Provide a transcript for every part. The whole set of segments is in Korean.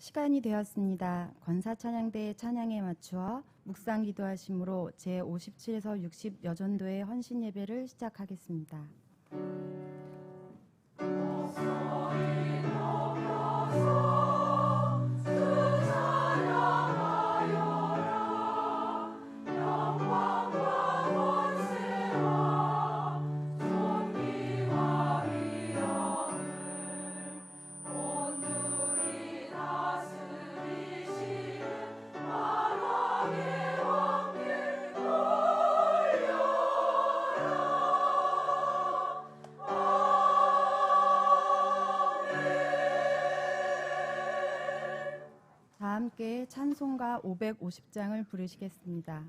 시간이 되었습니다. 권사찬양대의 찬양에 맞추어 묵상 기도하심으로 제57에서 60 여전도의 헌신 예배를 시작하겠습니다. 다 함께 찬송가 550장을 부르시겠습니다.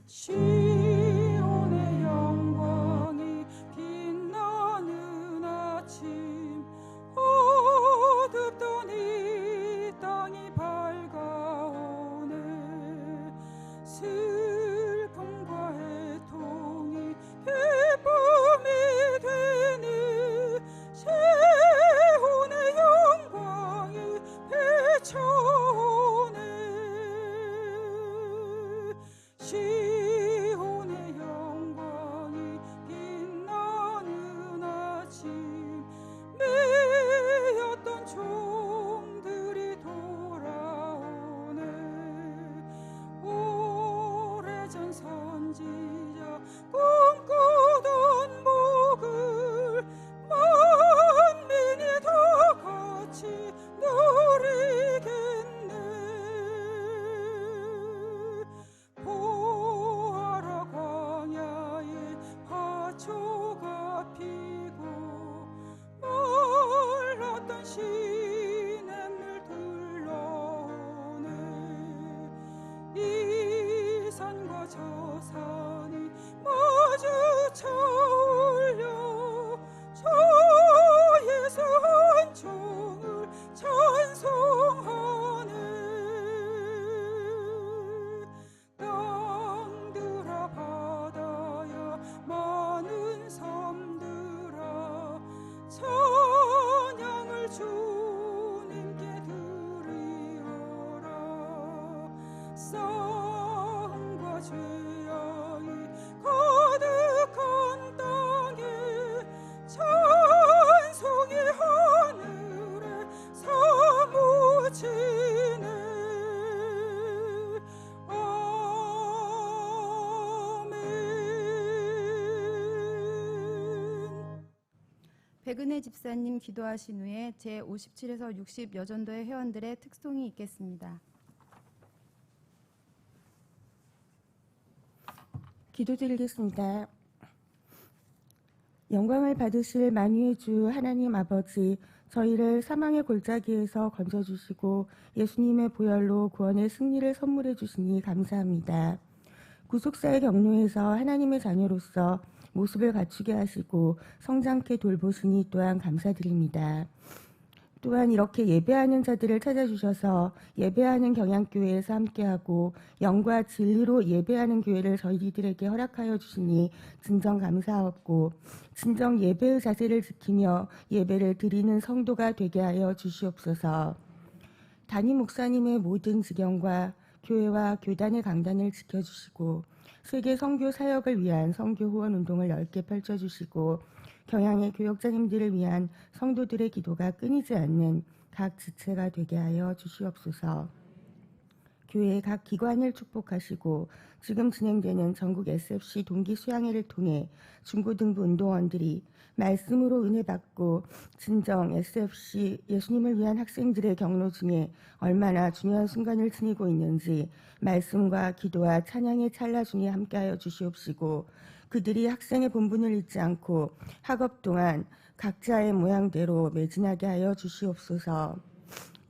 시온의 영광이 빛나는 아침, 어둡던 이 땅이 밝아오네. 슬픔과 애통이 기쁨이 되니 시온의 영광이 비춰오네. 시온의 영광이 빛나는 아침, 매였던 종들이 돌아오네. 오래전 선지자 꿈꾸던 복을 만민이 다 같이 누리겠네. 보아라, 광야에 화초가 피고 말랐던 시냇물 들러오네. 이 산과 저 산이 마주쳐 올려 저의 산총을 찬송하네. 땅들아 바다야 많은 섬들아 찬양을 주님께 드리어라. 싸움과 죄악이 가득한 땅에 찬송이 하늘에 사무치네. 백은혜 집사님 기도하신 후에 제57에서 60 여전도의 회원들의 특송이 있겠습니다. 기도드리겠습니다. 영광을 받으실 만유의 주 하나님 아버지, 저희를 사망의 골짜기에서 건져주시고 예수님의 보혈로 구원의 승리를 선물해 주시니 감사합니다. 구속사의 경로에서 하나님의 자녀로서 모습을 갖추게 하시고 성장케 돌보시니 또한 감사드립니다. 또한 이렇게 예배하는 자들을 찾아주셔서 예배하는 경양교회에서 함께하고 영과 진리로 예배하는 교회를 저희들에게 허락하여 주시니 진정 감사하고 진정 예배의 자세를 지키며 예배를 드리는 성도가 되게 하여 주시옵소서. 담임 목사님의 모든 지경과 교회와 교단의 강단을 지켜주시고 세계 선교 사역을 위한 선교 후원 운동을 넓게 펼쳐주시고 경양의 교역자님들을 위한 성도들의 기도가 끊이지 않는 각 지체가 되게 하여 주시옵소서. 교회의 각 기관을 축복하시고 지금 진행되는 전국 SFC 동기 수양회를 통해 중고등부 운동원들이 말씀으로 은혜 받고 진정 SFC 예수님을 위한 학생들의 경로 중에 얼마나 중요한 순간을 지니고 있는지 말씀과 기도와 찬양의 찰나 중에 함께하여 주시옵시고 그들이 학생의 본분을 잊지 않고 학업 동안 각자의 모양대로 매진하게 하여 주시옵소서.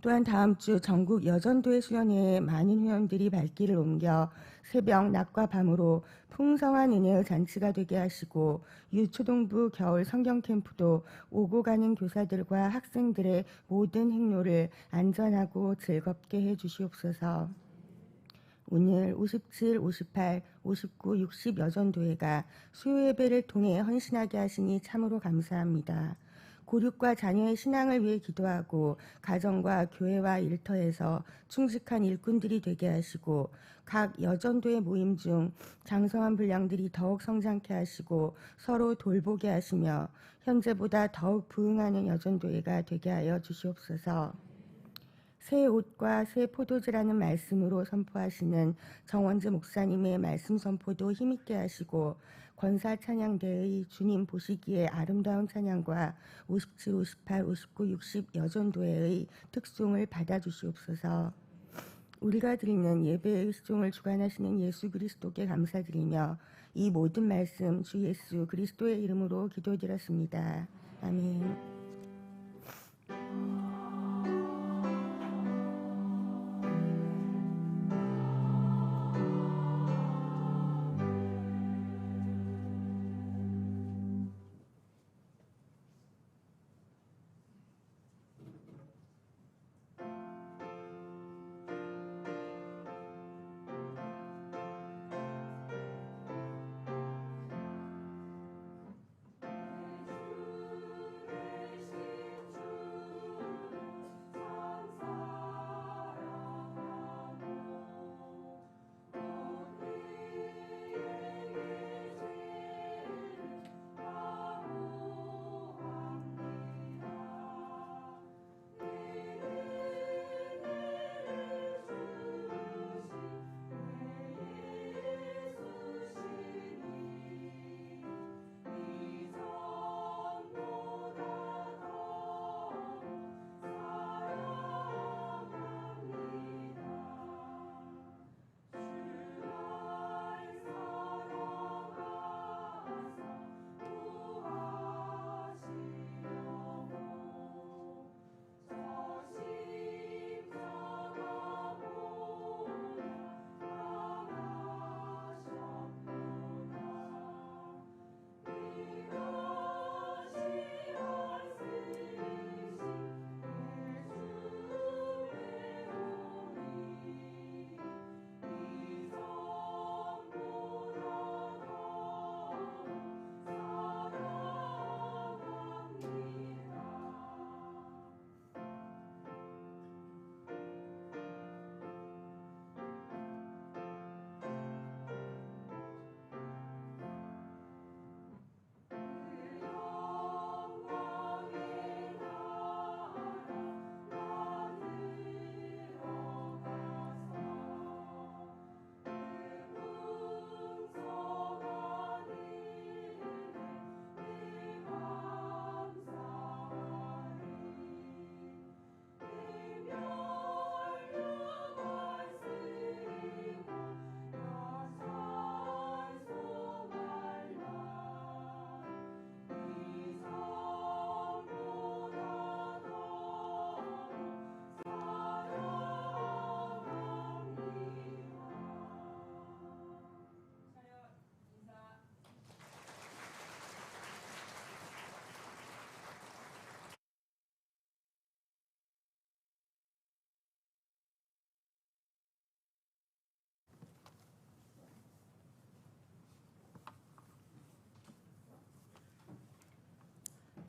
또한 다음 주 전국 여전도의 수련회에 많은 회원들이 발길을 옮겨 새벽 낮과 밤으로 풍성한 은혜의 잔치가 되게 하시고 유초등부 겨울 성경 캠프도 오고 가는 교사들과 학생들의 모든 행로를 안전하고 즐겁게 해 주시옵소서. 오늘 57, 58, 59, 60 여전도회가 수요 예배를 통해 헌신하게 하시니 참으로 감사합니다. 고륙과 자녀의 신앙을 위해 기도하고 가정과 교회와 일터에서 충직한 일꾼들이 되게 하시고 각 여전도의 모임 중 장성한 분량들이 더욱 성장케 하시고 서로 돌보게 하시며 현재보다 더욱 부흥하는 여전도회가 되게 하여 주시옵소서. 새 옷과 새 포도주라는 말씀으로 선포하시는 정원주 목사님의 말씀 선포도 힘있게 하시고 권사 찬양대의 주님 보시기에 아름다운 찬양과 57, 58, 59, 60 여전도회의 특송을 받아주시옵소서. 우리가 드리는 예배의 수종을 주관하시는 예수 그리스도께 감사드리며 이 모든 말씀 주 예수 그리스도의 이름으로 기도드렸습니다. 아멘.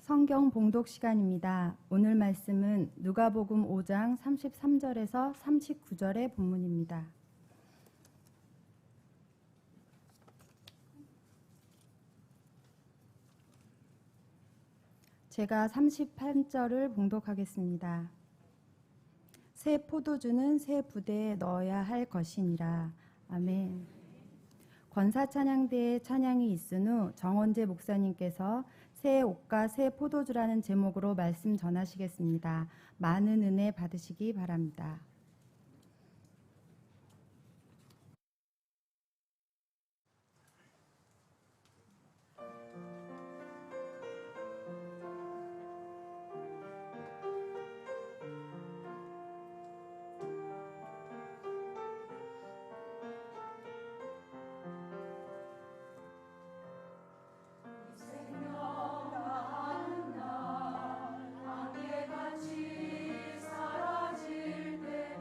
성경 봉독 시간입니다. 오늘 말씀은 누가복음 5장 33절에서 39절의 본문입니다. 제가 38절을 봉독하겠습니다. 새 포도주는 새 부대에 넣어야 할 것이니라. 아멘. 권사 찬양대의 찬양이 있은 후 정원재 목사님께서 새 옷과 새 포도주라는 제목으로 말씀 전하시겠습니다. 많은 은혜 받으시기 바랍니다. 안개같이 사라질 때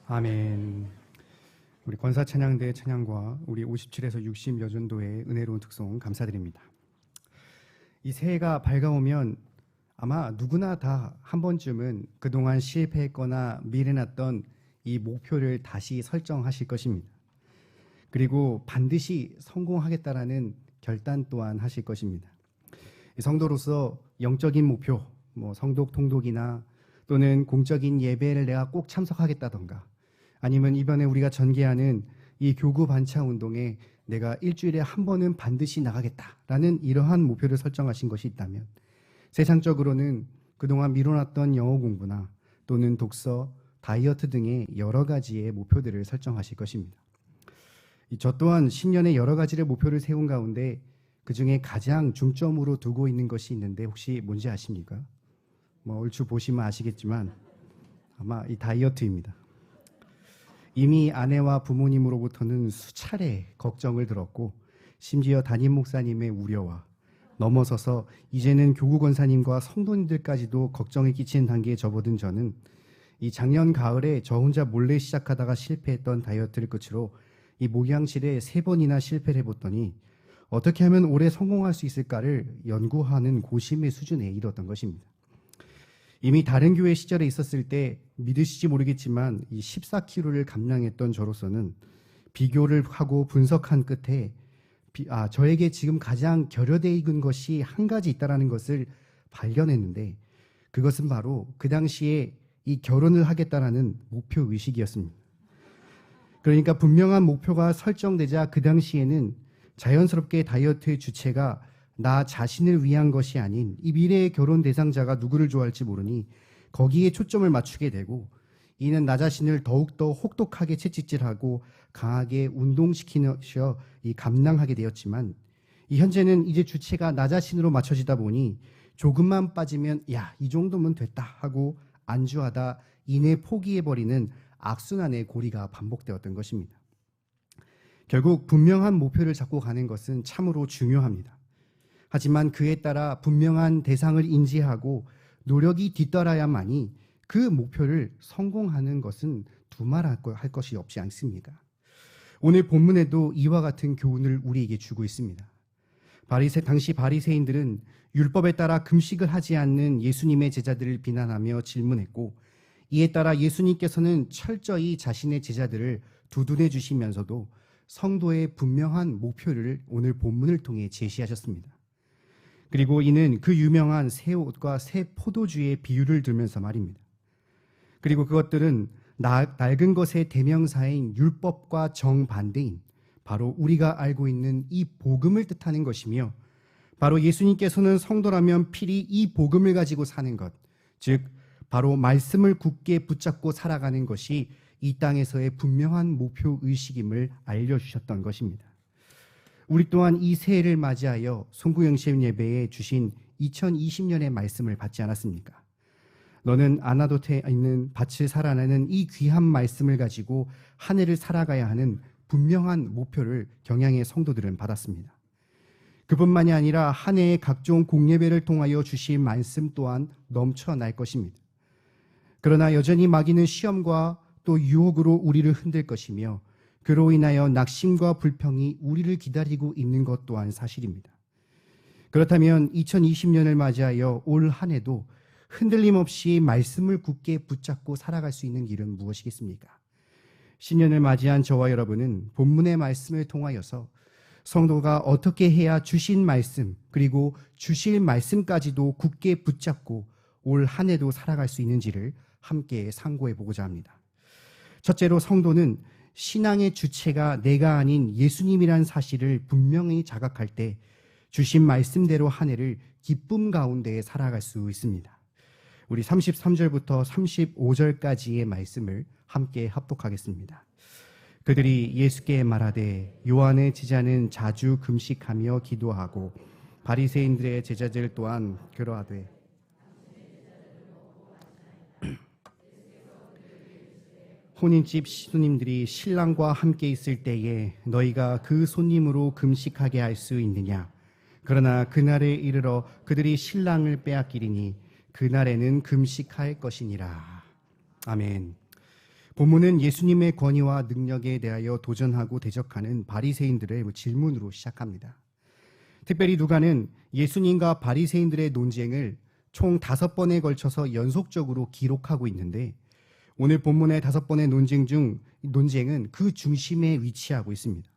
아멘. 우리 권사 찬양대 찬양과 우리 57에서 60 여전도의 은혜로운 특송 감사드립니다. 이 새해가 밝아오면 아마 누구나 다 한 번쯤은 그동안 실패했거나 미래났던 이 목표를 다시 설정하실 것입니다. 그리고 반드시 성공하겠다라는 결단 또한 하실 것입니다. 성도로서 영적인 목표, 성독 통독이나 또는 공적인 예배를 내가 꼭 참석하겠다던가, 아니면 이번에 우리가 전개하는 이 교구 반차 운동에 내가 일주일에 한 번은 반드시 나가겠다라는 이러한 목표를 설정하신 것이 있다면, 세상적으로는 그동안 미뤄놨던 영어 공부나 또는 독서, 다이어트 등의 여러 가지의 목표들을 설정하실 것입니다. 저 또한 신년에 여러 가지의 목표를 세운 가운데 그중에 가장 중점으로 두고 있는 것이 있는데 혹시 뭔지 아십니까? 얼추 보시면 아시겠지만 아마 이 다이어트입니다. 이미 아내와 부모님으로부터는 수차례 걱정을 들었고, 심지어 담임 목사님의 우려와 넘어서서 이제는 교구 권사님과 성도님들까지도 걱정에 끼치는 단계에 접어든 저는 이 작년 가을에 저 혼자 몰래 시작하다가 실패했던 다이어트를 끝으로 이 목양실에 3번이나 실패를 해봤더니 어떻게 하면 올해 성공할 수 있을까를 연구하는 고심의 수준에 이르렀던 것입니다. 이미 다른 교회 시절에 있었을 때 믿으실지 모르겠지만 이 14kg를 감량했던 저로서는 비교를 하고 분석한 끝에 저에게 지금 가장 결여되어 있는 것이 한 가지 있다는 것을 발견했는데, 그것은 바로 그 당시에 이 결혼을 하겠다라는 목표 의식이었습니다. 그러니까 분명한 목표가 설정되자 그 당시에는 자연스럽게 다이어트의 주체가 나 자신을 위한 것이 아닌 이 미래의 결혼 대상자가 누구를 좋아할지 모르니 거기에 초점을 맞추게 되고, 이는 나 자신을 더욱더 혹독하게 채찍질하고 강하게 운동시키셔 이 감량하게 되었지만, 이 현재는 이제 주체가 나 자신으로 맞춰지다 보니 조금만 빠지면 이 정도면 됐다 하고 안주하다 이내 포기해버리는 악순환의 고리가 반복되었던 것입니다. 결국 분명한 목표를 잡고 가는 것은 참으로 중요합니다. 하지만 그에 따라 분명한 대상을 인지하고 노력이 뒤따라야만이 그 목표를 성공하는 것은 두말할 것이 없지 않습니까? 오늘 본문에도 이와 같은 교훈을 우리에게 주고 있습니다. 당시 바리새인들은 율법에 따라 금식을 하지 않는 예수님의 제자들을 비난하며 질문했고, 이에 따라 예수님께서는 철저히 자신의 제자들을 두둔해 주시면서도 성도의 분명한 목표를 오늘 본문을 통해 제시하셨습니다. 그리고 이는 그 유명한 새 옷과 새 포도주의 비유를 들면서 말입니다. 그리고 그것들은 낡은 것의 대명사인 율법과 정반대인 바로 우리가 알고 있는 이 복음을 뜻하는 것이며, 바로 예수님께서는 성도라면 필히 이 복음을 가지고 사는 것, 즉 바로 말씀을 굳게 붙잡고 살아가는 것이 이 땅에서의 분명한 목표 의식임을 알려주셨던 것입니다. 우리 또한 이 새해를 맞이하여 송구영신 예배에 주신 2020년의 말씀을 받지 않았습니까? 너는 아나도트에 있는 밭을 살아내는 이 귀한 말씀을 가지고 한 해를 살아가야 하는 분명한 목표를 경양의 성도들은 받았습니다. 그뿐만이 아니라 한 해의 각종 공예배를 통하여 주신 말씀 또한 넘쳐날 것입니다. 그러나 여전히 마귀는 시험과 또 유혹으로 우리를 흔들 것이며, 그로 인하여 낙심과 불평이 우리를 기다리고 있는 것 또한 사실입니다. 그렇다면 2020년을 맞이하여 올 한 해도 흔들림 없이 말씀을 굳게 붙잡고 살아갈 수 있는 길은 무엇이겠습니까? 신년을 맞이한 저와 여러분은 본문의 말씀을 통하여서 성도가 어떻게 해야 주신 말씀 그리고 주실 말씀까지도 굳게 붙잡고 올 한 해도 살아갈 수 있는지를 함께 상고해 보고자 합니다. 첫째로, 성도는 신앙의 주체가 내가 아닌 예수님이란 사실을 분명히 자각할 때 주신 말씀대로 한 해를 기쁨 가운데 살아갈 수 있습니다. 우리 33절부터 35절까지의 말씀을 함께 합독하겠습니다. 그들이 예수께 말하되 요한의 제자는 자주 금식하며 기도하고 바리새인들의 제자들 또한 그러하되 혼인집 시누님들이 신랑과 함께 있을 때에 너희가 그 손님으로 금식하게 할 수 있느냐? 그러나 그날에 이르러 그들이 신랑을 빼앗기리니 그날에는 금식할 것이니라. 아멘. 본문은 예수님의 권위와 능력에 대하여 도전하고 대적하는 바리새인들의 질문으로 시작합니다. 특별히 누가는 예수님과 바리새인들의 논쟁을 총 5번에 걸쳐서 연속적으로 기록하고 있는데, 오늘 본문의 5번의 논쟁은 그 중심에 위치하고 있습니다.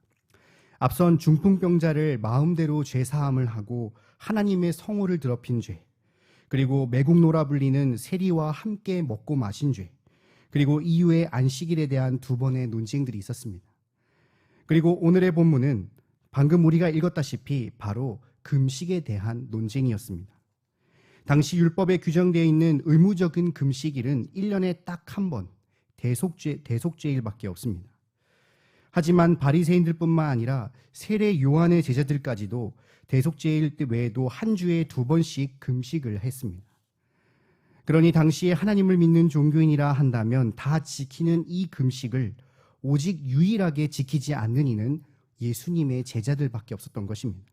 앞선 중풍병자를 마음대로 죄사함을 하고 하나님의 성호를 더럽힌 죄, 그리고 매국노라 불리는 세리와 함께 먹고 마신 죄, 그리고 이후에 안식일에 대한 2번의 논쟁들이 있었습니다. 그리고 오늘의 본문은 방금 우리가 읽었다시피 바로 금식에 대한 논쟁이었습니다. 당시 율법에 규정되어 있는 의무적인 금식일은 1년에 딱 한 번, 대속죄일밖에 없습니다. 하지만 바리새인들뿐만 아니라 세례 요한의 제자들까지도 대속죄일 외에도 한 주에 2번씩 금식을 했습니다. 그러니 당시에 하나님을 믿는 종교인이라 한다면 다 지키는 이 금식을 오직 유일하게 지키지 않는 이는 예수님의 제자들밖에 없었던 것입니다.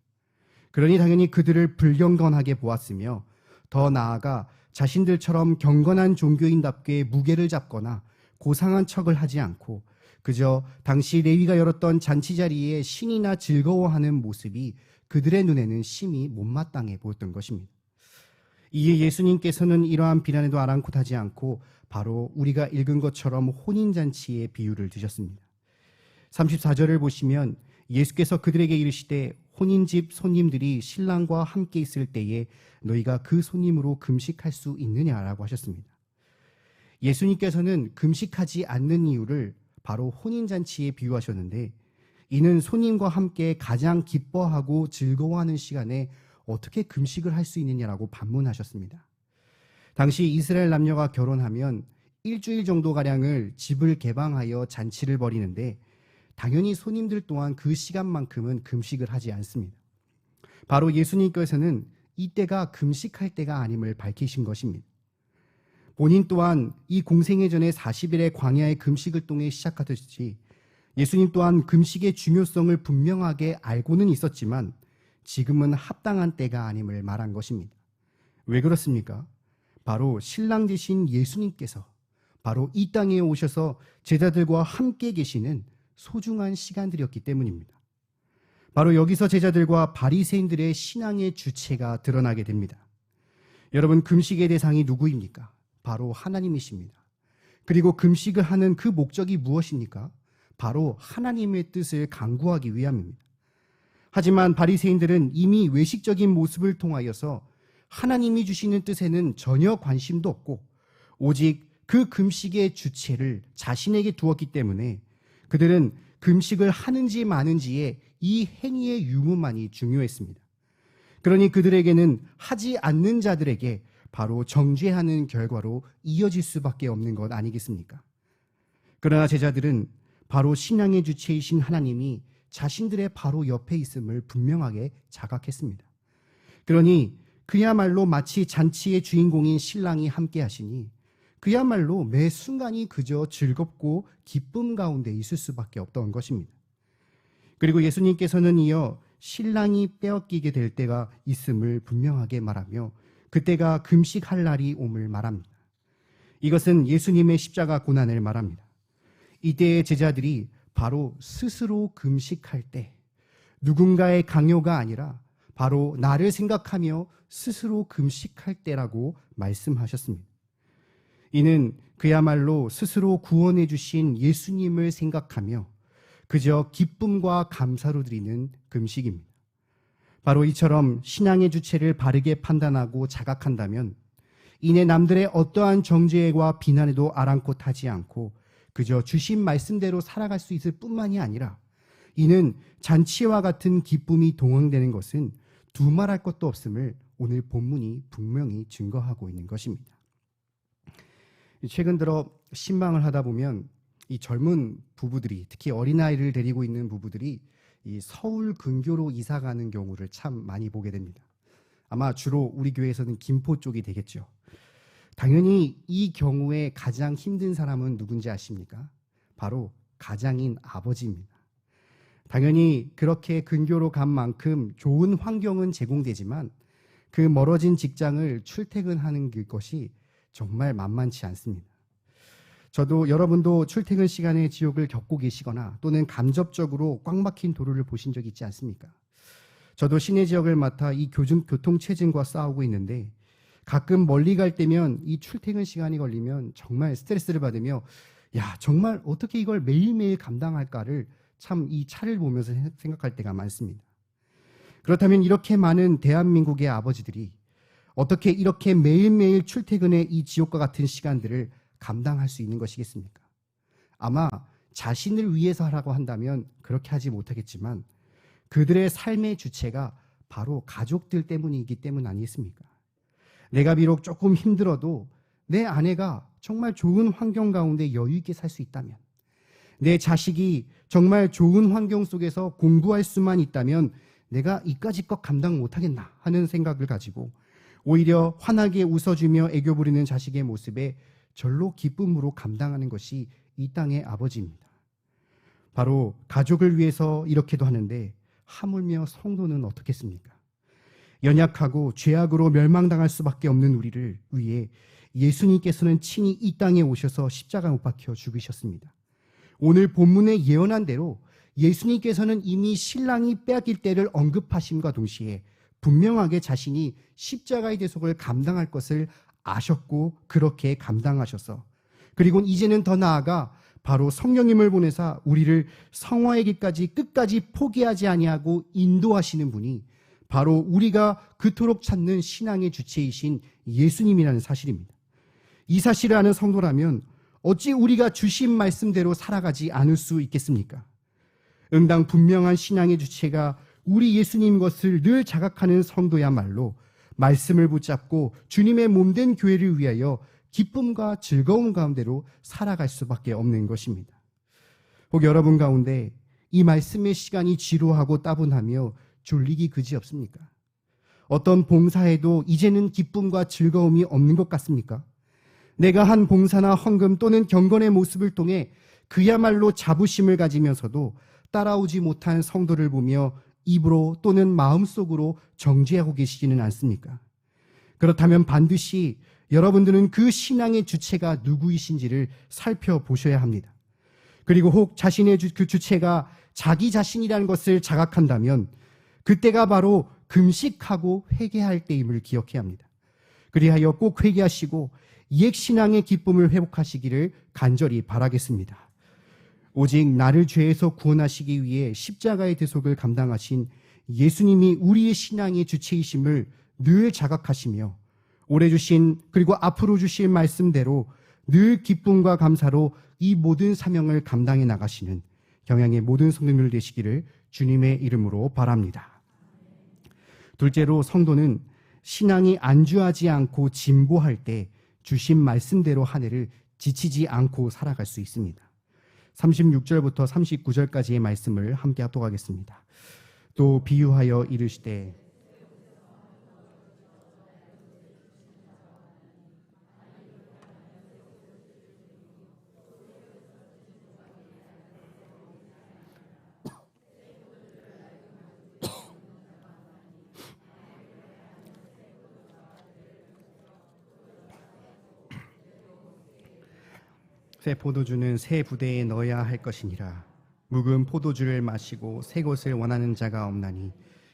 그러니 당연히 그들을 불경건하게 보았으며, 더 나아가 자신들처럼 경건한 종교인답게 무게를 잡거나 고상한 척을 하지 않고 그저 당시 레위가 열었던 잔치 자리에 신이나 즐거워하는 모습이 그들의 눈에는 심히 못마땅해 보였던 것입니다. 이에 예수님께서는 이러한 비난에도 아랑곳하지 않고 바로 우리가 읽은 것처럼 혼인잔치의 비유를 드셨습니다. 34절을 보시면 예수께서 그들에게 이르시되 혼인집 손님들이 신랑과 함께 있을 때에 너희가 그 손님으로 금식할 수 있느냐라고 하셨습니다. 예수님께서는 금식하지 않는 이유를 바로 혼인잔치에 비유하셨는데, 이는 손님과 함께 가장 기뻐하고 즐거워하는 시간에 어떻게 금식을 할 수 있느냐라고 반문하셨습니다. 당시 이스라엘 남녀가 결혼하면 일주일 정도가량을 집을 개방하여 잔치를 벌이는데, 당연히 손님들 또한 그 시간만큼은 금식을 하지 않습니다. 바로 예수님께서는 이때가 금식할 때가 아님을 밝히신 것입니다. 본인 또한 이 공생애 전에 40일의 광야의 금식을 통해 시작하듯이 예수님 또한 금식의 중요성을 분명하게 알고는 있었지만 지금은 합당한 때가 아님을 말한 것입니다. 왜 그렇습니까? 바로 신랑 되신 예수님께서 바로 이 땅에 오셔서 제자들과 함께 계시는 소중한 시간들이었기 때문입니다. 바로 여기서 제자들과 바리새인들의 신앙의 주체가 드러나게 됩니다. 여러분, 금식의 대상이 누구입니까? 바로 하나님이십니다. 그리고 금식을 하는 그 목적이 무엇입니까? 바로 하나님의 뜻을 강구하기 위함입니다. 하지만 바리새인들은 이미 외식적인 모습을 통하여서 하나님이 주시는 뜻에는 전혀 관심도 없고 오직 그 금식의 주체를 자신에게 두었기 때문에 그들은 금식을 하는지 마는지에 이 행위의 유무만이 중요했습니다. 그러니 그들에게는 하지 않는 자들에게 바로 정죄하는 결과로 이어질 수밖에 없는 것 아니겠습니까? 그러나 제자들은 바로 신앙의 주체이신 하나님이 자신들의 바로 옆에 있음을 분명하게 자각했습니다. 그러니 그야말로 마치 잔치의 주인공인 신랑이 함께 하시니 그야말로 매 순간이 그저 즐겁고 기쁨 가운데 있을 수밖에 없던 것입니다. 그리고 예수님께서는 이어 신랑이 빼앗기게 될 때가 있음을 분명하게 말하며 그때가 금식할 날이 옴을 말합니다. 이것은 예수님의 십자가 고난을 말합니다. 이때의 제자들이 바로 스스로 금식할 때, 누군가의 강요가 아니라 바로 나를 생각하며 스스로 금식할 때라고 말씀하셨습니다. 이는 그야말로 스스로 구원해 주신 예수님을 생각하며 그저 기쁨과 감사로 드리는 금식입니다. 바로 이처럼 신앙의 주체를 바르게 판단하고 자각한다면 이내 남들의 어떠한 정죄와 비난에도 아랑곳하지 않고 그저 주신 말씀대로 살아갈 수 있을 뿐만이 아니라 이는 잔치와 같은 기쁨이 동행되는 것은 두말할 것도 없음을 오늘 본문이 분명히 증거하고 있는 것입니다. 최근 들어 신방을 하다 보면 이 젊은 부부들이, 특히 어린아이를 데리고 있는 부부들이 이 서울 근교로 이사 가는 경우를 참 많이 보게 됩니다. 아마 주로 우리 교회에서는 김포 쪽이 되겠죠. 당연히 이 경우에 가장 힘든 사람은 누군지 아십니까? 바로 가장인 아버지입니다. 당연히 그렇게 근교로 간 만큼 좋은 환경은 제공되지만 그 멀어진 직장을 출퇴근하는 것이 정말 만만치 않습니다. 저도 여러분도 출퇴근 시간에 지옥을 겪고 계시거나 또는 간접적으로 꽉 막힌 도로를 보신 적 있지 않습니까? 저도 시내 지역을 맡아 이 교통체증과 싸우고 있는데 가끔 멀리 갈 때면 이 출퇴근 시간이 걸리면 정말 스트레스를 받으며 야, 정말 어떻게 이걸 매일매일 감당할까를 참 이 차를 보면서 생각할 때가 많습니다. 그렇다면 이렇게 많은 대한민국의 아버지들이 어떻게 이렇게 매일매일 출퇴근의 이 지옥과 같은 시간들을 감당할 수 있는 것이겠습니까? 아마 자신을 위해서 하라고 한다면 그렇게 하지 못하겠지만 그들의 삶의 주체가 바로 가족들 때문이기 때문 아니겠습니까? 내가 비록 조금 힘들어도 내 아내가 정말 좋은 환경 가운데 여유 있게 살 수 있다면, 내 자식이 정말 좋은 환경 속에서 공부할 수만 있다면 내가 이까짓 것 감당 못하겠나 하는 생각을 가지고 오히려 환하게 웃어주며 애교 부리는 자식의 모습에 절로 기쁨으로 감당하는 것이 이 땅의 아버지입니다. 바로 가족을 위해서 이렇게도 하는데 하물며 성도는 어떻겠습니까? 연약하고 죄악으로 멸망당할 수밖에 없는 우리를 위해 예수님께서는 친히 이 땅에 오셔서 십자가 못 박혀 죽으셨습니다. 오늘 본문에 예언한 대로 예수님께서는 이미 신랑이 빼앗길 때를 언급하심과 동시에 분명하게 자신이 십자가의 대속을 감당할 것을 아셨고 그렇게 감당하셔서 그리고 이제는 더 나아가 바로 성령님을 보내사 우리를 성화의 길까지 끝까지 포기하지 아니하고 인도하시는 분이 바로 우리가 그토록 찾는 신앙의 주체이신 예수님이라는 사실입니다. 이 사실을 아는 성도라면 어찌 우리가 주신 말씀대로 살아가지 않을 수 있겠습니까? 응당 분명한 신앙의 주체가 우리 예수님 것을 늘 자각하는 성도야말로 말씀을 붙잡고 주님의 몸된 교회를 위하여 기쁨과 즐거움 가운데로 살아갈 수밖에 없는 것입니다. 혹 여러분 가운데 이 말씀의 시간이 지루하고 따분하며 졸리기 그지없습니까? 어떤 봉사에도 이제는 기쁨과 즐거움이 없는 것 같습니까? 내가 한 봉사나 헌금 또는 경건의 모습을 통해 그야말로 자부심을 가지면서도 따라오지 못한 성도를 보며 입으로 또는 마음속으로 정죄하고 계시지는 않습니까? 그렇다면 반드시 여러분들은 그 신앙의 주체가 누구이신지를 살펴보셔야 합니다. 그리고 혹 자신의 그 주체가 자기 자신이라는 것을 자각한다면 그때가 바로 금식하고 회개할 때임을 기억해야 합니다. 그리하여 꼭 회개하시고 옛 신앙의 기쁨을 회복하시기를 간절히 바라겠습니다. 오직 나를 죄에서 구원하시기 위해 십자가의 대속을 감당하신 예수님이 우리의 신앙의 주체이심을 늘 자각하시며 올해 주신 그리고 앞으로 주실 말씀대로 늘 기쁨과 감사로 이 모든 사명을 감당해 나가시는 경양의 모든 성도님들 되시기를 주님의 이름으로 바랍니다. 둘째로 성도는 신앙이 안주하지 않고 진보할 때 주신 말씀대로 한 해를 지치지 않고 살아갈 수 있습니다. 36절부터 39절까지의 말씀을 함께 합독하겠습니다. 또 비유하여 이르시되 새 포도주는 새 부대에 넣어야 할 것이니라. 묵은 포도주를 마시고 새 것을 원하는 자가 없나니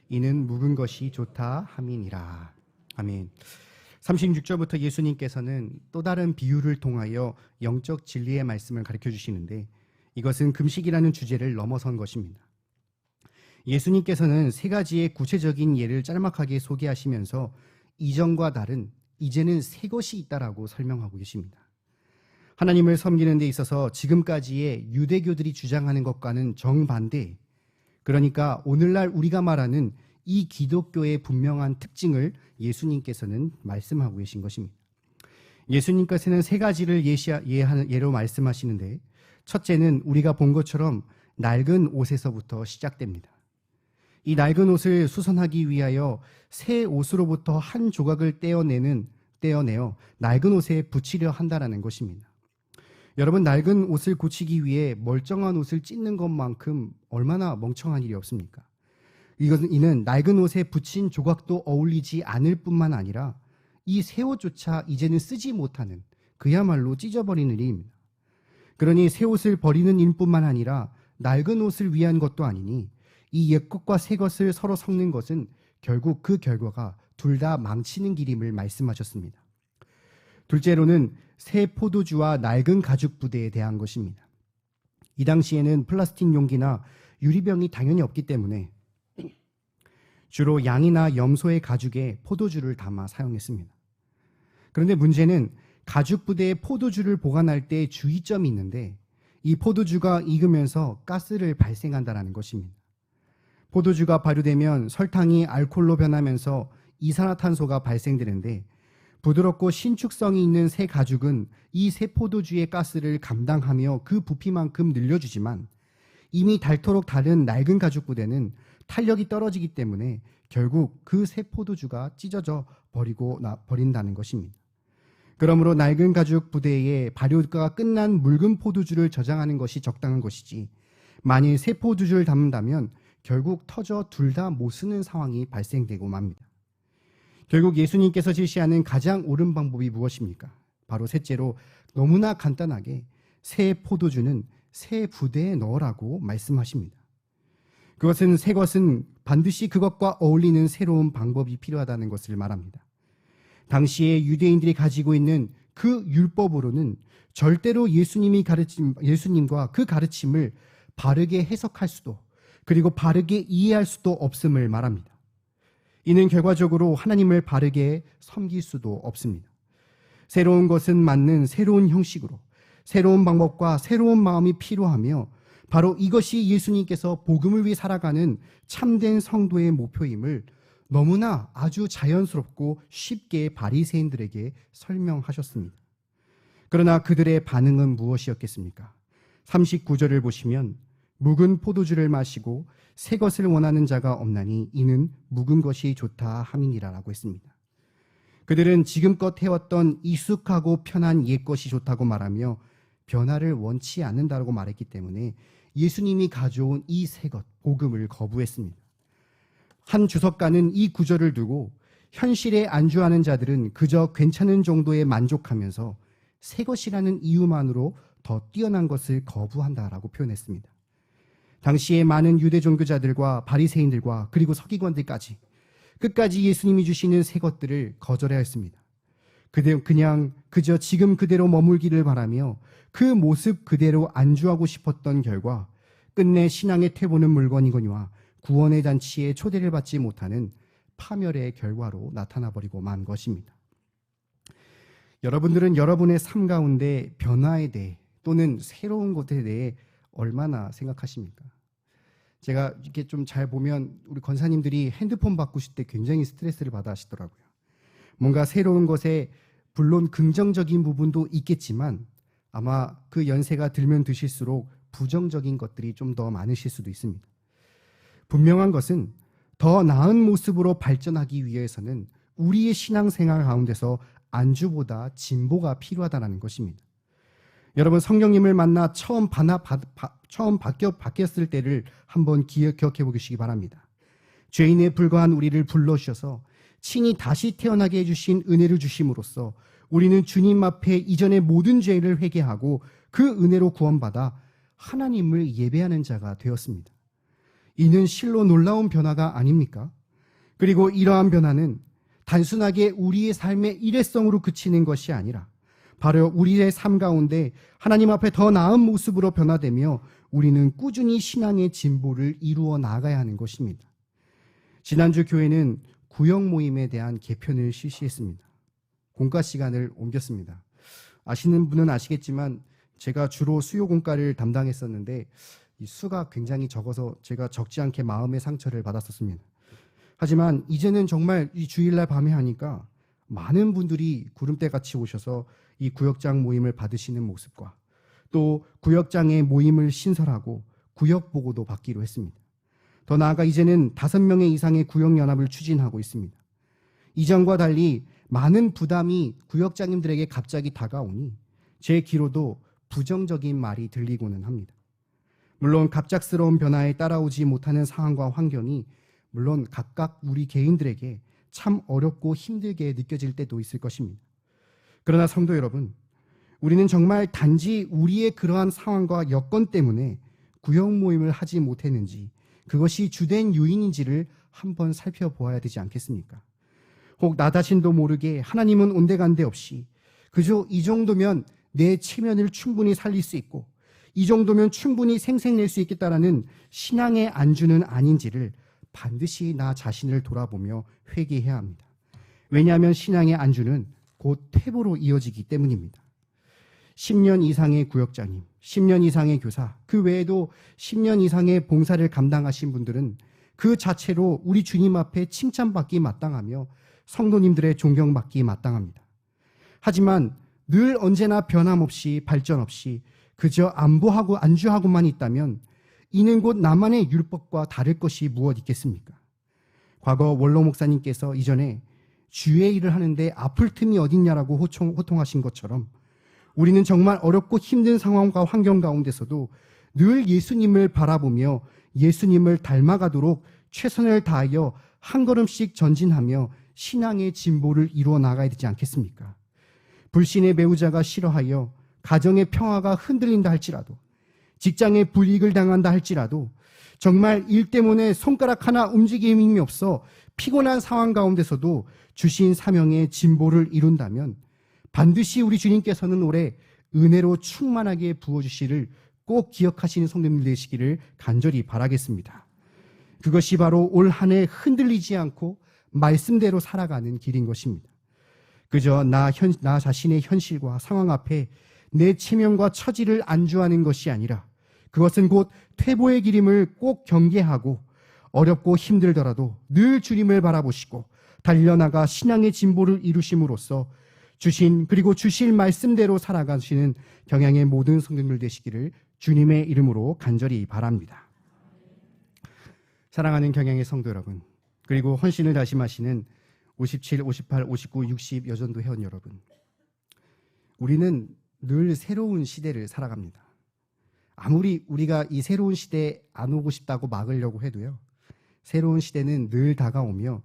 이는 묵은 것이 좋다 함이니라. 아멘. 36절부터 예수님께서는 또 다른 비유를 통하여 영적 진리의 말씀을 가르쳐 주시는데 이것은 금식이라는 주제를 넘어선 것입니다. 예수님께서는 세 가지의 구체적인 예를 짤막하게 소개하시면서 이전과 다른 이제는 새 것이 있다라고 설명하고 계십니다. 하나님을 섬기는 데 있어서 지금까지의 유대교들이 주장하는 것과는 정반대, 그러니까 오늘날 우리가 말하는 이 기독교의 분명한 특징을 예수님께서는 말씀하고 계신 것입니다. 예수님께서는 세 가지를 예로 말씀하시는데 첫째는 우리가 본 것처럼 낡은 옷에서부터 시작됩니다. 이 낡은 옷을 수선하기 위하여 새 옷으로부터 한 조각을 떼어내어 낡은 옷에 붙이려 한다는 것입니다. 여러분, 낡은 옷을 고치기 위해 멀쩡한 옷을 찢는 것만큼 얼마나 멍청한 일이 없습니까? 이는 낡은 옷에 붙인 조각도 어울리지 않을 뿐만 아니라 이 새 옷조차 이제는 쓰지 못하는 그야말로 찢어버리는 일입니다. 그러니 새 옷을 버리는 일뿐만 아니라 낡은 옷을 위한 것도 아니니 이 옛것과 새 것을 서로 섞는 것은 결국 그 결과가 둘 다 망치는 길임을 말씀하셨습니다. 둘째로는 새 포도주와 낡은 가죽 부대에 대한 것입니다. 이 당시에는 플라스틱 용기나 유리병이 당연히 없기 때문에 주로 양이나 염소의 가죽에 포도주를 담아 사용했습니다. 그런데 문제는 가죽 부대에 포도주를 보관할 때 주의점이 있는데 이 포도주가 익으면서 가스를 발생한다는 것입니다. 포도주가 발효되면 설탕이 알코올로 변하면서 이산화탄소가 발생되는데 부드럽고 신축성이 있는 새 가죽은 이 새 포도주의 가스를 감당하며 그 부피만큼 늘려주지만 이미 닳도록 다른 낡은 가죽 부대는 탄력이 떨어지기 때문에 결국 그 새 포도주가 찢어져 버린다는 것입니다. 그러므로 낡은 가죽 부대에 발효가 끝난 묽은 포도주를 저장하는 것이 적당한 것이지 만일 새 포도주를 담는다면 결국 터져 둘 다 못 쓰는 상황이 발생되고 맙니다. 결국 예수님께서 제시하는 가장 옳은 방법이 무엇입니까? 바로 셋째로 너무나 간단하게 새 포도주는 새 부대에 넣으라고 말씀하십니다. 그것은 새 것은 반드시 그것과 어울리는 새로운 방법이 필요하다는 것을 말합니다. 당시에 유대인들이 가지고 있는 그 율법으로는 절대로 예수님과 그 가르침을 바르게 해석할 수도 그리고 바르게 이해할 수도 없음을 말합니다. 이는 결과적으로 하나님을 바르게 섬길 수도 없습니다. 새로운 것은 맞는 새로운 형식으로 새로운 방법과 새로운 마음이 필요하며 바로 이것이 예수님께서 복음을 위해 살아가는 참된 성도의 목표임을 너무나 아주 자연스럽고 쉽게 바리새인들에게 설명하셨습니다. 그러나 그들의 반응은 무엇이었겠습니까? 39절을 보시면 묵은 포도주를 마시고 새 것을 원하는 자가 없나니 이는 묵은 것이 좋다 함이니라라고 했습니다. 그들은 지금껏 해왔던 익숙하고 편한 옛것이 좋다고 말하며 변화를 원치 않는다고 말했기 때문에 예수님이 가져온 이 새 것, 복음을 거부했습니다. 한 주석가는 이 구절을 두고 현실에 안주하는 자들은 그저 괜찮은 정도에 만족하면서 새 것이라는 이유만으로 더 뛰어난 것을 거부한다라고 표현했습니다. 당시에 많은 유대 종교자들과 바리새인들과 그리고 서기관들까지 끝까지 예수님이 주시는 새 것들을 거절하였습니다. 그냥 그저 지금 그대로 머물기를 바라며 그 모습 그대로 안주하고 싶었던 결과 끝내 신앙의 퇴보는 물건이거니와 구원의 잔치에 초대를 받지 못하는 파멸의 결과로 나타나버리고 만 것입니다. 여러분들은 여러분의 삶 가운데 변화에 대해 또는 새로운 것에 대해 얼마나 생각하십니까? 제가 이렇게 좀 잘 보면 우리 권사님들이 핸드폰 바꾸실 때 굉장히 스트레스를 받아 하시더라고요. 뭔가 새로운 것에 물론 긍정적인 부분도 있겠지만 아마 그 연세가 들면 드실수록 부정적인 것들이 좀 더 많으실 수도 있습니다. 분명한 것은 더 나은 모습으로 발전하기 위해서는 우리의 신앙생활 가운데서 안주보다 진보가 필요하다는 것입니다. 여러분 성령님을 만나 처음 바뀌었을 때를 한번 기억해 보시기 바랍니다. 죄인에 불과한 우리를 불러주셔서 친히 다시 태어나게 해주신 은혜를 주심으로써 우리는 주님 앞에 이전의 모든 죄를 회개하고 그 은혜로 구원받아 하나님을 예배하는 자가 되었습니다. 이는 실로 놀라운 변화가 아닙니까? 그리고 이러한 변화는 단순하게 우리의 삶의 일회성으로 그치는 것이 아니라 바로 우리의 삶 가운데 하나님 앞에 더 나은 모습으로 변화되며 우리는 꾸준히 신앙의 진보를 이루어 나가야 하는 것입니다. 지난주 교회는 구역 모임에 대한 개편을 실시했습니다. 공과 시간을 옮겼습니다. 아시는 분은 아시겠지만 제가 주로 수요 공과를 담당했었는데 이 수가 굉장히 적어서 제가 적지 않게 마음의 상처를 받았었습니다. 하지만 이제는 정말 이 주일날 밤에 하니까 많은 분들이 구름대같이 오셔서 이 구역장 모임을 받으시는 모습과 또 구역장의 모임을 신설하고 구역 보고도 받기로 했습니다. 더 나아가 이제는 5명의 이상의 구역연합을 추진하고 있습니다. 이전과 달리 많은 부담이 구역장님들에게 갑자기 다가오니 제 귀로도 부정적인 말이 들리고는 합니다. 물론 갑작스러운 변화에 따라오지 못하는 상황과 환경이 물론 각각 우리 개인들에게 참 어렵고 힘들게 느껴질 때도 있을 것입니다. 그러나 성도 여러분, 우리는 정말 단지 우리의 그러한 상황과 여건 때문에 구역 모임을 하지 못했는지, 그것이 주된 요인인지를 한번 살펴보아야 되지 않겠습니까? 혹 나 자신도 모르게 하나님은 온데간데 없이 그저 이 정도면 내 체면을 충분히 살릴 수 있고 이 정도면 충분히 생색낼 수 있겠다라는 신앙의 안주는 아닌지를 반드시 나 자신을 돌아보며 회개해야 합니다. 왜냐하면 신앙의 안주는 곧 퇴보로 이어지기 때문입니다. 10년 이상의 구역장님, 10년 이상의 교사, 그 외에도 10년 이상의 봉사를 감당하신 분들은 그 자체로 우리 주님 앞에 칭찬받기 마땅하며 성도님들의 존경받기 마땅합니다. 하지만 늘 언제나 변함없이 발전 없이 그저 안주하고만 있다면 이는 곧 나만의 율법과 다를 것이 무엇 있겠습니까? 과거 원로 목사님께서 이전에 주의 일을 하는데 아플 틈이 어딨냐라고 호통하신 것처럼 우리는 정말 어렵고 힘든 상황과 환경 가운데서도 늘 예수님을 바라보며 예수님을 닮아가도록 최선을 다하여 한 걸음씩 전진하며 신앙의 진보를 이루어 나가야 되지 않겠습니까? 불신의 배우자가 싫어하여 가정의 평화가 흔들린다 할지라도, 직장에 불이익을 당한다 할지라도, 정말 일 때문에 손가락 하나 움직임이 힘이 없어 피곤한 상황 가운데서도 주신 사명의 진보를 이룬다면 반드시 우리 주님께서는 올해 은혜로 충만하게 부어주시를 꼭 기억하시는 성도님들 되시기를 간절히 바라겠습니다. 그것이 바로 올 한 해 흔들리지 않고 말씀대로 살아가는 길인 것입니다. 그저 나 자신의 현실과 상황 앞에 내 체면과 처지를 안주하는 것이 아니라 그것은 곧 퇴보의 길임을 꼭 경계하고 어렵고 힘들더라도 늘 주님을 바라보시고 달려나가 신앙의 진보를 이루심으로써 주신 그리고 주실 말씀대로 살아가시는 경향의 모든 성도님들 되시기를 주님의 이름으로 간절히 바랍니다. 사랑하는 경향의 성도 여러분, 그리고 헌신을 다짐하시는 57, 58, 59, 60 여전도 회원 여러분, 우리는 늘 새로운 시대를 살아갑니다. 아무리 우리가 이 새로운 시대에 안 오고 싶다고 막으려고 해도요, 새로운 시대는 늘 다가오며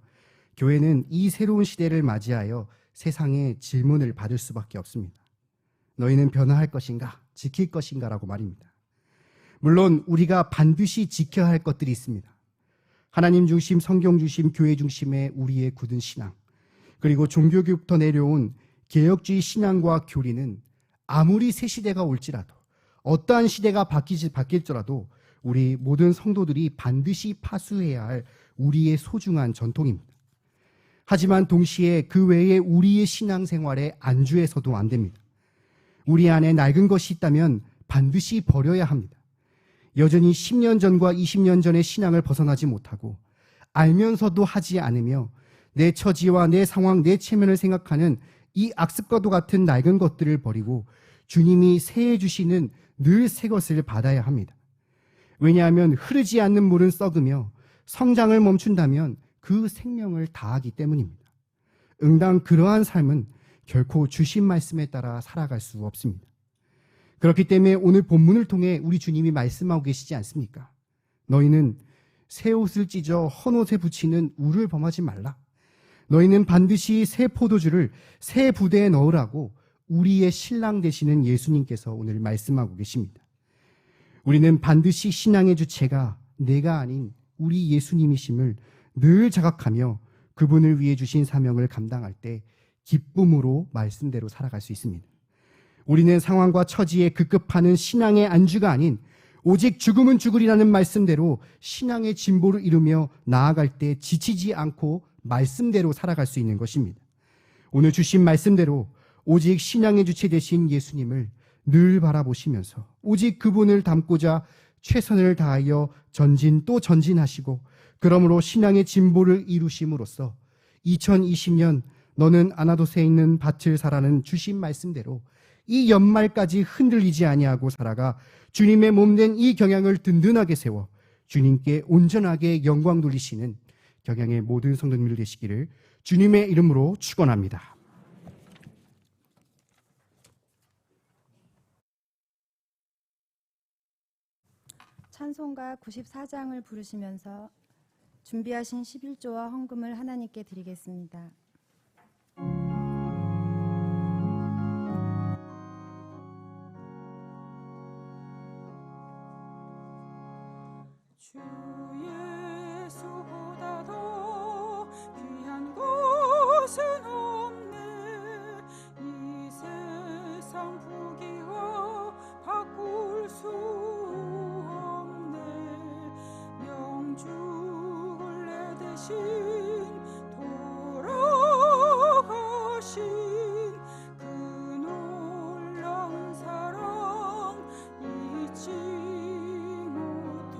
교회는 이 새로운 시대를 맞이하여 세상의 질문을 받을 수밖에 없습니다. 너희는 변화할 것인가? 지킬 것인가? 라고 말입니다. 물론 우리가 반드시 지켜야 할 것들이 있습니다. 하나님 중심, 성경 중심, 교회 중심의 우리의 굳은 신앙, 그리고 종교교육부터 내려온 개혁주의 신앙과 교리는 아무리 새 시대가 올지라도, 어떠한 시대가 바뀔지라도 우리 모든 성도들이 반드시 파수해야 할 우리의 소중한 전통입니다. 하지만 동시에 그 외에 우리의 신앙생활에 안주해서도 안 됩니다. 우리 안에 낡은 것이 있다면 반드시 버려야 합니다. 여전히 10년 전과 20년 전의 신앙을 벗어나지 못하고 알면서도 하지 않으며 내 처지와 내 상황, 내 체면을 생각하는 이 악습과도 같은 낡은 것들을 버리고 주님이 새해 주시는 늘 새 것을 받아야 합니다. 왜냐하면 흐르지 않는 물은 썩으며 성장을 멈춘다면 그 생명을 다하기 때문입니다. 응당 그러한 삶은 결코 주신 말씀에 따라 살아갈 수 없습니다. 그렇기 때문에 오늘 본문을 통해 우리 주님이 말씀하고 계시지 않습니까? 너희는 새 옷을 찢어 헌 옷에 붙이는 우를 범하지 말라. 너희는 반드시 새 포도주를 새 부대에 넣으라고 우리의 신랑 되시는 예수님께서 오늘 말씀하고 계십니다. 우리는 반드시 신앙의 주체가 내가 아닌 우리 예수님이심을 늘 자각하며 그분을 위해 주신 사명을 감당할 때 기쁨으로 말씀대로 살아갈 수 있습니다. 우리는 상황과 처지에 급급하는 신앙의 안주가 아닌 오직 죽음은 죽으리라는 말씀대로 신앙의 진보를 이루며 나아갈 때 지치지 않고 말씀대로 살아갈 수 있는 것입니다. 오늘 주신 말씀대로 오직 신앙의 주체 되신 예수님을 늘 바라보시면서 오직 그분을 닮고자 최선을 다하여 전진 또 전진하시고 그러므로 신앙의 진보를 이루심으로써 2020년 너는 아나도스에 있는 밭을 사라는 주신 말씀대로 이 연말까지 흔들리지 아니하고 살아가 주님의 몸된 이 경향을 든든하게 세워 주님께 온전하게 영광 돌리시는 경향의 모든 성도님들 되시기를 주님의 이름으로 축원합니다. 찬송가 94장을 부르시면서 준비하신 11조와 헌금을 하나님께 드리겠습니다. 주 예수보다 더 귀한 것은 없네. 이 세상 부귀와 바꿀 수 없네. 영죽을 내 대신 돌아가신 그 놀라운 사랑 잊지 못해.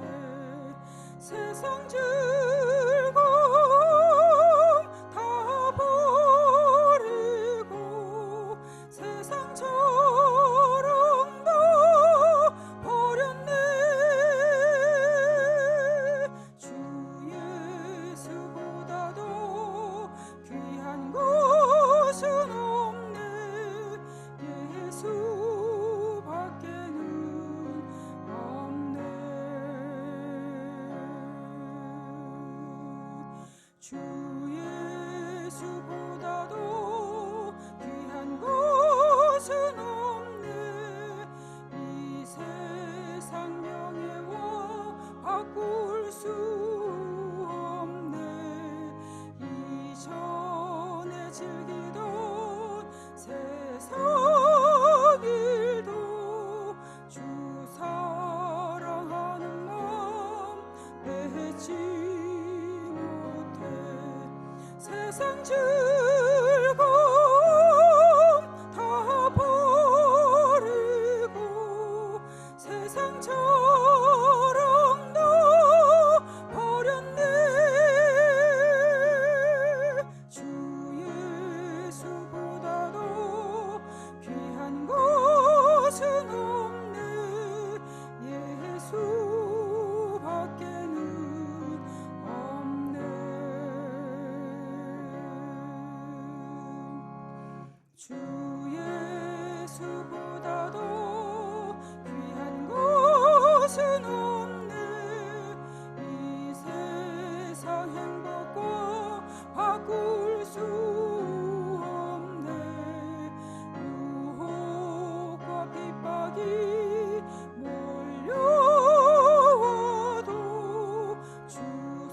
세상 즐거움 다 버리고 세상 자랑도 버렸네. 주 예수보다 더 귀한 것은 없네. 예수밖에는 없네. 주 예수보다 더 귀한 것은 없네. 이 세상 명예와 바꿀 수 없네. 이전에 즐기던 세상 일도 주 사랑하는 마음 빼지 못해. 세상 즐거움 다 버리고 세상 자랑도 버렸네. 주 예수보다 더 귀한 것은 없네. 예수밖에는 없네. 주 예수보다 더 귀한 것은 없네. 이 세상 행복과 바꿀 수 없네. 유혹과 핍박이 몰려와도 주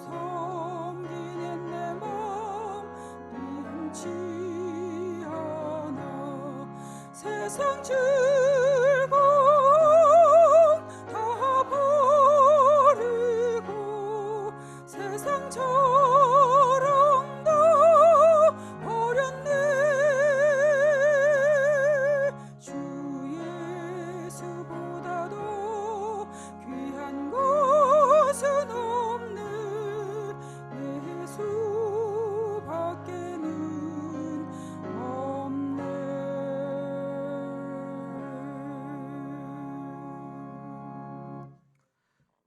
섬기는 내 마음 변치 않아. 세상 즐거움 다 버리고 세상 자랑도 버렸네. 주 예수보다 더 귀한 것은 없네. 예수밖에는 없네.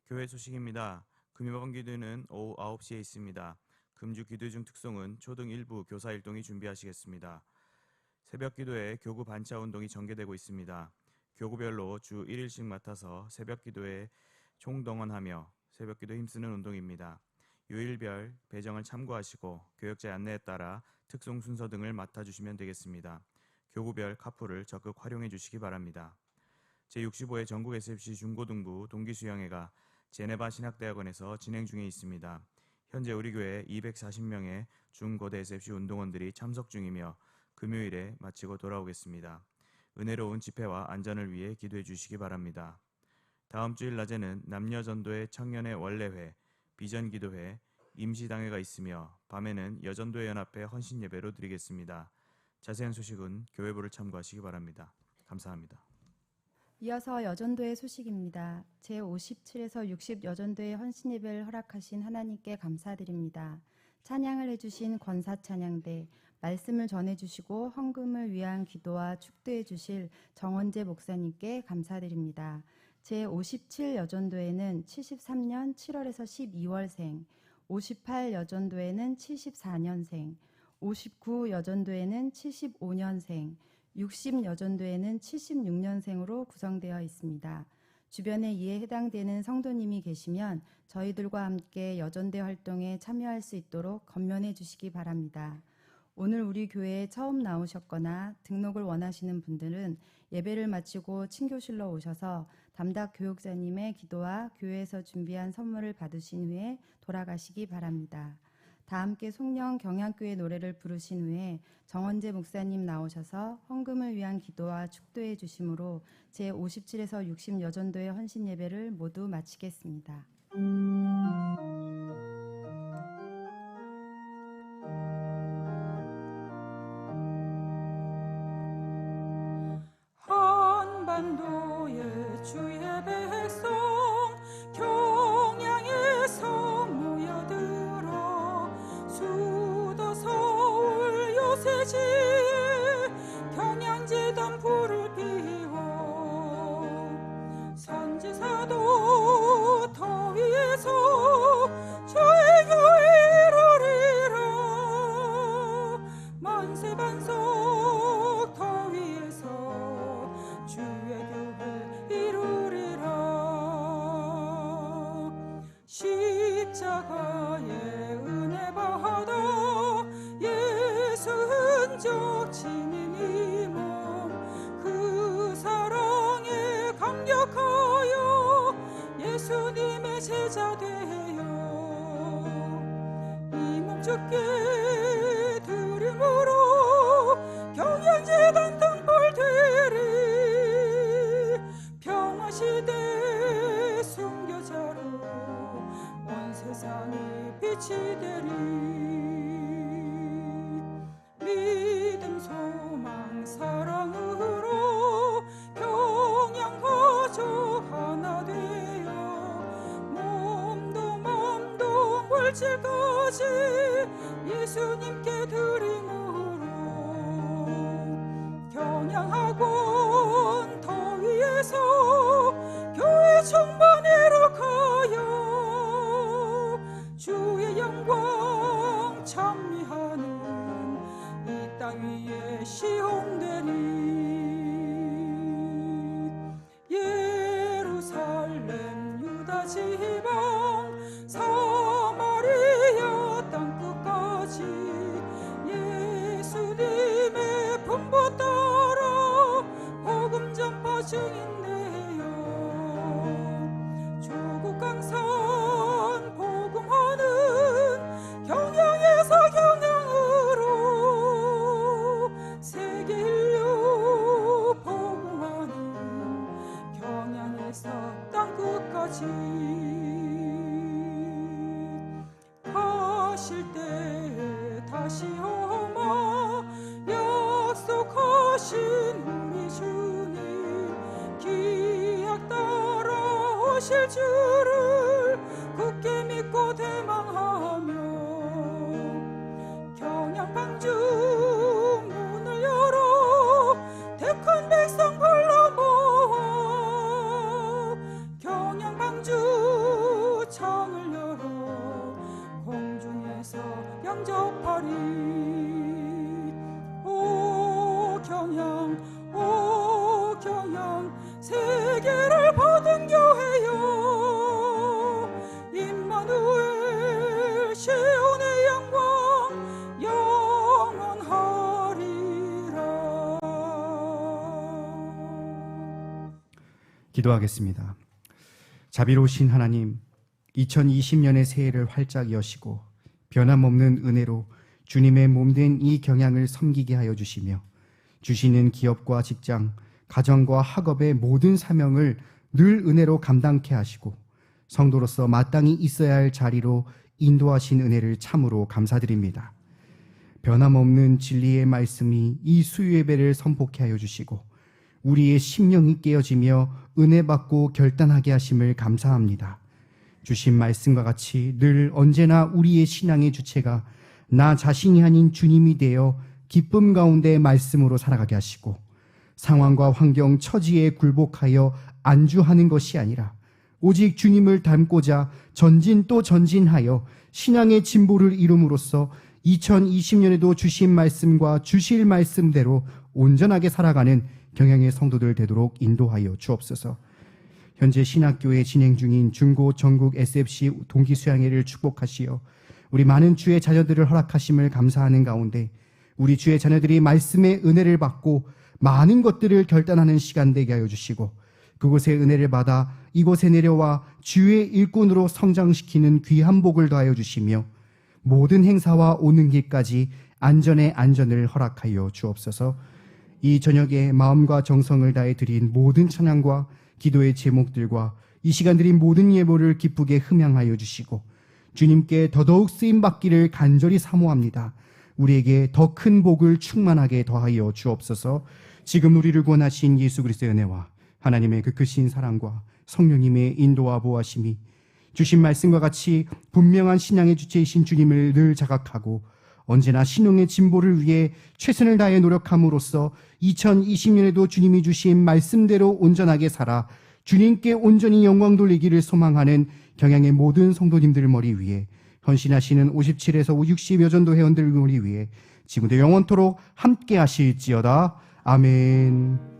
교회 소식입니다. 금요반 기도는 오후 9시에 있습니다. 금주 기도 중 특송은 초등 일부 교사 일동이 준비하시겠습니다. 새벽 기도에 교구 반차 운동이 전개되고 있습니다. 교구별로 주 1일씩 맡아서 새벽 기도에 총동원하며 새벽 기도 힘쓰는 운동입니다. 요일별 배정을 참고하시고 교역자의 안내에 따라 특송 순서 등을 맡아주시면 되겠습니다. 교구별 카풀을 적극 활용해 주시기 바랍니다. 제65회 전국 SFC 중고등부 동기수양회가 제네바 신학대학원에서 진행 중에 있습니다. 현재 우리 교회 240명의 중고대 SFC 운동원들이 참석 중이며 금요일에 마치고 돌아오겠습니다. 은혜로운 집회와 안전을 위해 기도해 주시기 바랍니다. 다음 주일 낮에는 남녀전도회 청년의 원래회, 비전기도회, 임시당회가 있으며 밤에는 여전도회 연합회 헌신예배로 드리겠습니다. 자세한 소식은 교회부를 참고하시기 바랍니다. 감사합니다. 이어서 여전도의 소식입니다. 제57에서 60 여전도의 헌신예배를 허락하신 하나님께 감사드립니다. 찬양을 해주신 권사찬양대, 말씀을 전해주시고 헌금을 위한 기도와 축도해 주실 정원재 목사님께 감사드립니다. 제57 여전도에는 73년 7월에서 12월생, 58 여전도에는 74년생, 59 여전도에는 75년생, 60 여전도에는 76년생으로 구성되어 있습니다. 주변에 이에 해당되는 성도님이 계시면 저희들과 함께 여전대 활동에 참여할 수 있도록 건면해 주시기 바랍니다. 오늘 우리 교회에 처음 나오셨거나 등록을 원하시는 분들은 예배를 마치고 친교실로 오셔서 담당 교육자님의 기도와 교회에서 준비한 선물을 받으신 후에 돌아가시기 바랍니다. 다 함께 송령 경양교회 노래를 부르신 후에 정원재 목사님 나오셔서 헌금을 위한 기도와 축도해 주심으로 제57에서 60 여전도의 헌신 예배를 모두 마치겠습니다. 한반도의 주의 백성 경양에서 모여들어 수도 서울 요새지에 경양재단 불을 피워 선지사도 더위에서 주의 교회를 이루리라 만세반석 더위에서 주의 교회 이루리라 십자가의 은혜 받아 예수 흔적 지닌 이 몸 그 사랑에 감격하여 예수님의 제자 되어 이 몸 주께 드림으로 경양재단 등불 되리 평화시대 순교자로 온 세상에 빛이 되리 믿음 소망 사랑으로 경양가족 하나 되어 몸도 마음도 물질까지 예수님께 드림으로 경양학원 더위에서 교회 총반으로 가여 주의 영광 찬미하는 이 땅 위에 시험되리 예루살렘 유다 지방 사마리아 땅끝까지 예수님의 분부 따라 복음 전파 증인되어 조국 강산 복음하는 경양에서 경양으로 세계 인류 복음하는 경양에서 땅끝까지 가실 때에 다시 오마 약속하신 우리 주님 기약 따라 오실 줄을 굳게 믿고 대망하며 경양 방주 문을 열어 택한 백성 불러 모아 경양 방주 창을 열어 공중에서 영접하리 오 경양 세계를 받은 교회여 임마누엘 시온의 영광 영원하리라. 기도하겠습니다. 자비로우신 하나님, 2020년의 새해를 활짝 여시고 변함없는 은혜로 주님의 몸된 이 경양을 섬기게 하여 주시며 주시는 기업과 직장, 가정과 학업의 모든 사명을 늘 은혜로 감당케 하시고 성도로서 마땅히 있어야 할 자리로 인도하신 은혜를 참으로 감사드립니다. 변함없는 진리의 말씀이 이 수요예배를 선포케 하여 주시고 우리의 심령이 깨어지며 은혜 받고 결단하게 하심을 감사합니다. 주신 말씀과 같이 늘 언제나 우리의 신앙의 주체가 나 자신이 아닌 주님이 되어 기쁨 가운데 말씀으로 살아가게 하시고 상황과 환경, 처지에 굴복하여 안주하는 것이 아니라 오직 주님을 닮고자 전진 또 전진하여 신앙의 진보를 이룸으로써 2020년에도 주신 말씀과 주실 말씀대로 온전하게 살아가는 경양의 성도들 되도록 인도하여 주옵소서. 현재 신학교에 진행 중인 중고 전국 SFC 동기 수양회를 축복하시어 우리 많은 주의 자녀들을 허락하심을 감사하는 가운데 우리 주의 자녀들이 말씀의 은혜를 받고 많은 것들을 결단하는 시간 되게 하여 주시고 그곳의 은혜를 받아 이곳에 내려와 주의 일꾼으로 성장시키는 귀한 복을 더하여 주시며 모든 행사와 오는 길까지 안전에 안전을 허락하여 주옵소서. 이 저녁에 마음과 정성을 다해 드린 모든 찬양과 기도의 제목들과 이 시간 드린 모든 예물을 기쁘게 흠양하여 주시고 주님께 더더욱 쓰임받기를 간절히 사모합니다. 우리에게 더 큰 복을 충만하게 더하여 주옵소서. 지금 우리를 구원하신 예수 그리스도의 은혜와 하나님의 그 크신 사랑과 성령님의 인도와 보호하심이 주신 말씀과 같이 분명한 신앙의 주체이신 주님을 늘 자각하고 언제나 신용의 진보를 위해 최선을 다해 노력함으로써 2020년에도 주님이 주신 말씀대로 온전하게 살아 주님께 온전히 영광 돌리기를 소망하는 경양의 모든 성도님들 머리 위에 헌신하시는 57에서 60여 전도 회원들 머리 위에 지금도 영원토록 함께 하실지어다. 아멘.